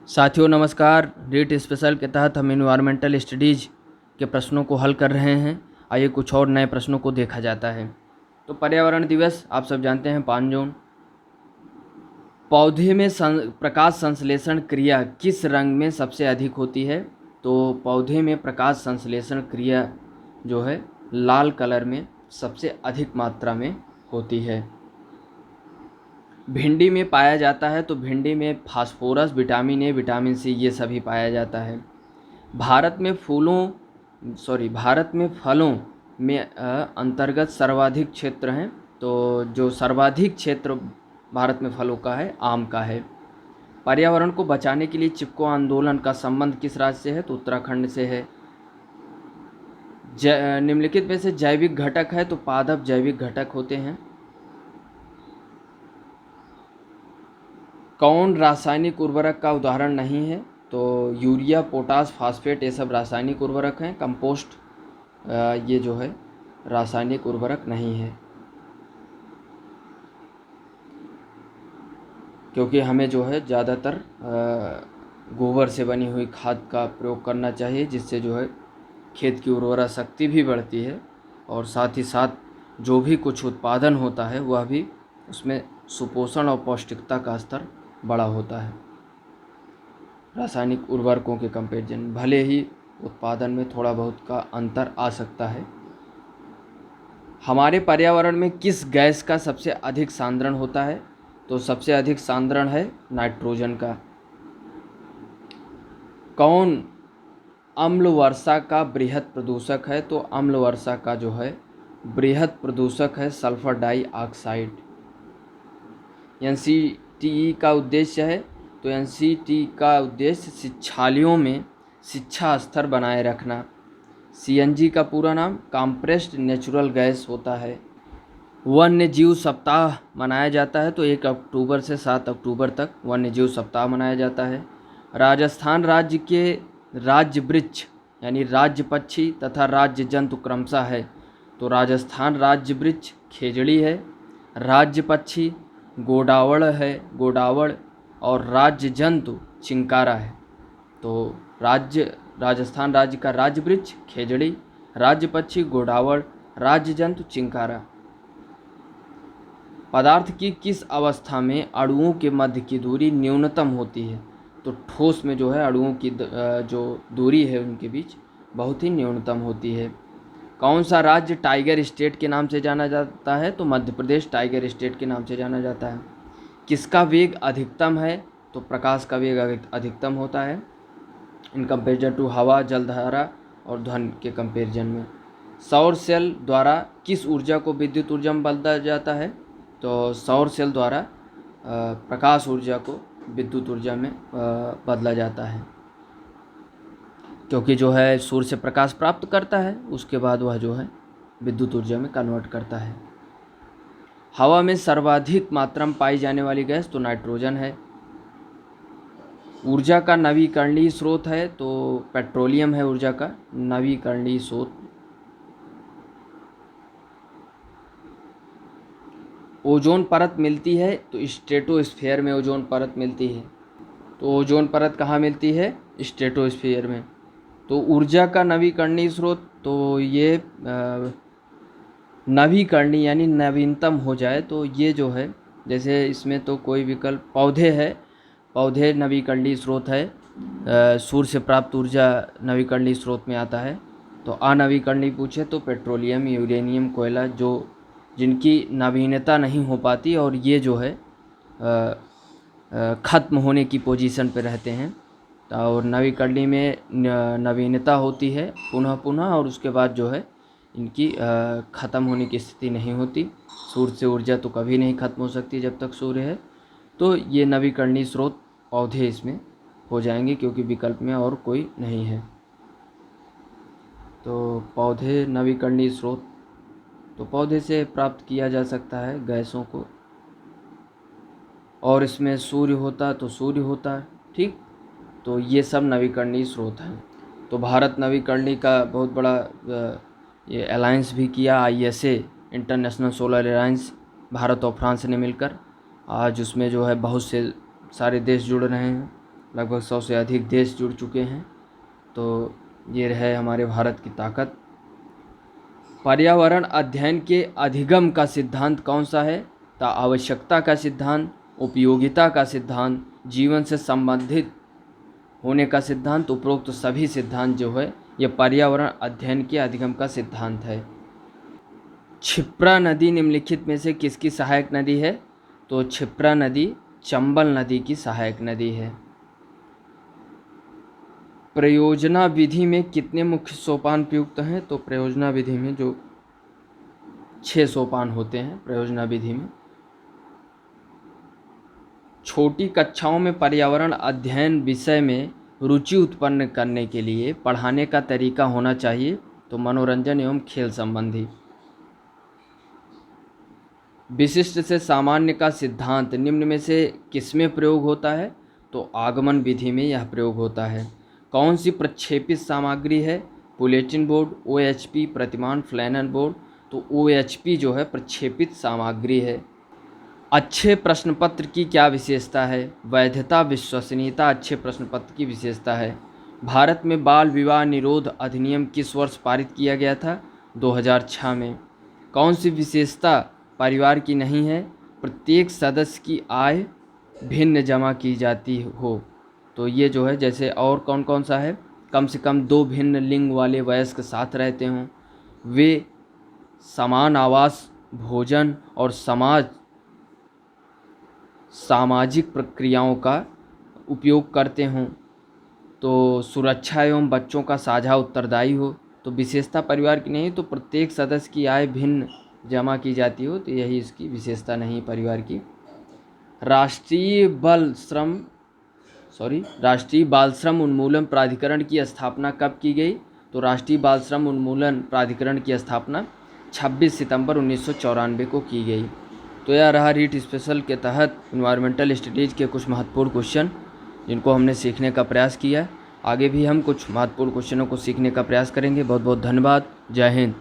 साथियों नमस्कार। रीट स्पेशल के तहत हम इन्वायरमेंटल स्टडीज़ के प्रश्नों को हल कर रहे हैं। आइए कुछ और नए प्रश्नों को देखा जाता है। तो पर्यावरण दिवस आप सब जानते हैं 5 जून। पौधे में प्रकाश संश्लेषण क्रिया किस रंग में सबसे अधिक होती है? तो पौधे में प्रकाश संश्लेषण क्रिया जो है लाल कलर में सबसे अधिक मात्रा में होती है। भिंडी में पाया जाता है तो भिंडी में phosphorus, vitamin A, vitamin C ये सभी पाया जाता है। भारत में फलों में अंतर्गत सर्वाधिक क्षेत्र हैं। तो जो सर्वाधिक क्षेत्र भारत में फलों का है आम का है। पर्यावरण को बचाने के लिए चिपको आंदोलन का संबंध किस राज्य से है? तो उत्तराखंड से है। निम्नलिखित में से जैविक घटक है तो पादप जैविक घटक होते हैं। कौन रासायनिक उर्वरक का उदाहरण नहीं है? तो यूरिया, पोटास, फास्फेट ये सब रासायनिक उर्वरक हैं। कंपोस्ट ये जो है रासायनिक उर्वरक नहीं है, क्योंकि हमें जो है ज़्यादातर गोबर से बनी हुई खाद का प्रयोग करना चाहिए, जिससे जो है खेत की उर्वरा शक्ति भी बढ़ती है और साथ ही साथ जो भी कुछ उत्पादन होता है वह भी उसमें सुपोषण और पौष्टिकता का स्तर बड़ा होता है रासायनिक उर्वरकों के कंपैरिजन। भले ही उत्पादन में थोड़ा बहुत का अंतर आ सकता है। हमारे पर्यावरण में किस गैस का सबसे अधिक सांद्रण होता है? तो सबसे अधिक सांद्रण है नाइट्रोजन का। कौन अम्ल वर्षा का बृहद प्रदूषक है? तो अम्ल वर्षा का जो है बृहद प्रदूषक है सल्फर डाइऑक्साइड। एनसीटीई का उद्देश्य है तो एनसीटी का उद्देश्य शिक्षालयों में शिक्षा स्तर बनाए रखना। सीएनजी का पूरा नाम कंप्रेस्ड नेचुरल गैस होता है। वन्य जीव सप्ताह मनाया जाता है तो 1 अक्टूबर से 7 अक्टूबर तक वन्य जीव सप्ताह मनाया जाता है। राजस्थान राज्य के राज्य वृक्ष यानी राज्य पक्षी तथा राज्य जंतु क्रमशः है। तो राजस्थान राज्य वृक्ष खेजड़ी है, राज्य पक्षी गोडावड़ और राज्य जंतु चिंकारा है। तो राजस्थान राज्य का राज्य वृक्ष खेजड़ी, राज्य पक्षी गोडावड़, राज्य जंतु चिंकारा। पदार्थ की किस अवस्था में अणुओं के मध्य की दूरी न्यूनतम होती है? तो ठोस में जो है अणुओं की जो दूरी है उनके बीच बहुत ही न्यूनतम होती है। कौन सा राज्य टाइगर स्टेट के नाम से जाना जाता है? तो मध्य प्रदेश टाइगर स्टेट के नाम से जाना जाता है। किसका वेग अधिकतम है? तो प्रकाश का वेग अधिकतम होता है इन कंपेरिजन टू हवा, जलधारा और ध्वनि के कंपेरिजन में। सौर सेल द्वारा किस ऊर्जा को विद्युत ऊर्जा में बदला जाता है? तो सौर सेल द्वारा प्रकाश ऊर्जा को विद्युत ऊर्जा में बदला जाता है, क्योंकि जो है सूर्य से प्रकाश प्राप्त करता है उसके बाद वह जो है विद्युत ऊर्जा में कन्वर्ट करता है। हवा में सर्वाधिक मात्रा में पाई जाने वाली गैस तो नाइट्रोजन है। ऊर्जा का नवीकरणीय स्रोत है तो पेट्रोलियम है ऊर्जा का नवीकरणीय स्रोत। ओजोन परत मिलती है तो स्ट्रेटोस्फीयर में ओजोन परत मिलती है। तो ओजोन परत कहाँ मिलती है? स्ट्रेटोस्फीयर में। तो ऊर्जा का नवीकरणीय स्रोत तो ये नवीकरणीय यानी नवीनतम हो जाए तो ये जो है, जैसे इसमें तो कोई विकल्प पौधे है, पौधे नवीकरणीय स्रोत है। सूर्य से प्राप्त ऊर्जा नवीकरणीय स्रोत में आता है। तो अनवीकरणीय पूछे तो पेट्रोलियम, यूरेनियम, कोयला जो जिनकी नवीनता नहीं हो पाती और ये जो है ख़त्म होने की पोजीशन पे रहते हैं। और नवीकरणीय में नवीनता होती है पुनः और उसके बाद जो है इनकी ख़त्म होने की स्थिति नहीं होती। सूर्य से ऊर्जा तो कभी नहीं ख़त्म हो सकती जब तक सूर्य है। तो ये नवीकरणीय स्रोत पौधे इसमें हो जाएंगे, क्योंकि विकल्प में और कोई नहीं है। तो पौधे नवीकरणीय स्रोत तो पौधे से प्राप्त किया जा सकता है गैसों को, और इसमें सूर्य होता तो सूर्य होता, ठीक। तो ये सब नवीकरणीय स्रोत हैं। तो भारत नवीकरणीय का बहुत बड़ा ये अलायंस भी किया, ISA international solar alliance, Bharat और फ्रांस ने मिलकर। आज उसमें जो है बहुत से सारे देश जुड़ रहे हैं लगभग 100 से अधिक देश जुड़ चुके हैं। तो ये है हमारे भारत की ताकत। पर्यावरण अध्ययन के अधिगम का सिद्धांत कौन सा है? तो आवश्यकता का सिद्धांत, उपयोगिता का सिद्धांत, जीवन से संबंधित होने का सिद्धांत। उपरोक्त सभी सिद्धांत जो है ये पर्यावरण अध्ययन के अधिगम का सिद्धांत है। क्षिप्रा नदी निम्नलिखित में से किसकी सहायक नदी है? तो क्षिप्रा नदी चंबल नदी की सहायक नदी है। प्रयोजना विधि में कितने मुख्य सोपान प्रयुक्त हैं? तो प्रयोजना विधि में जो 6 सोपान होते हैं प्रयोजना विधि में। छोटी कक्षाओं में पर्यावरण अध्ययन विषय में रुचि उत्पन्न करने के लिए पढ़ाने का तरीका होना चाहिए। तो मनोरंजन एवं खेल संबंधी। विशिष्ट से सामान्य का सिद्धांत निम्न में से किसमें प्रयोग होता है? तो आगमन विधि में यह प्रयोग होता है। कौन सी प्रक्षेपित सामग्री है? बुलेटिन बोर्ड, OHP, प्रतिमान, फ्लैनल बोर्ड। तो OHP जो है प्रक्षेपित सामग्री है। अच्छे प्रश्न पत्र की क्या विशेषता है? वैधता, विश्वसनीयता अच्छे प्रश्न पत्र की विशेषता है। भारत में बाल विवाह निरोध अधिनियम किस वर्ष पारित किया गया था? 2006 में। कौन सी विशेषता परिवार की नहीं है? प्रत्येक सदस्य की आय भिन्न जमा की जाती हो। तो ये जो है जैसे और कौन कौन सा है? कम से कम 2 भिन्न लिंग वाले वयस्क साथ रहते हों, वे समान आवास, भोजन और सामाजिक प्रक्रियाओं का उपयोग करते हों, तो सुरक्षा एवं बच्चों का साझा उत्तरदायी हो। तो विशेषता परिवार की नहीं, तो प्रत्येक सदस्य की आय भिन्न जमा की जाती हो, तो यही इसकी विशेषता नहीं परिवार की। राष्ट्रीय बाल श्रम उन्मूलन प्राधिकरण की स्थापना कब की गई? तो राष्ट्रीय बाल श्रम उन्मूलन प्राधिकरण की स्थापना 26 सितंबर 1994 को की गई। तो यह रहा रीट स्पेशल के तहत इन्वायरमेंटल स्टडीज़ के कुछ महत्वपूर्ण क्वेश्चन जिनको हमने सीखने का प्रयास किया। आगे भी हम कुछ महत्वपूर्ण क्वेश्चनों को सीखने का प्रयास करेंगे। बहुत बहुत धन्यवाद। जय हिंद।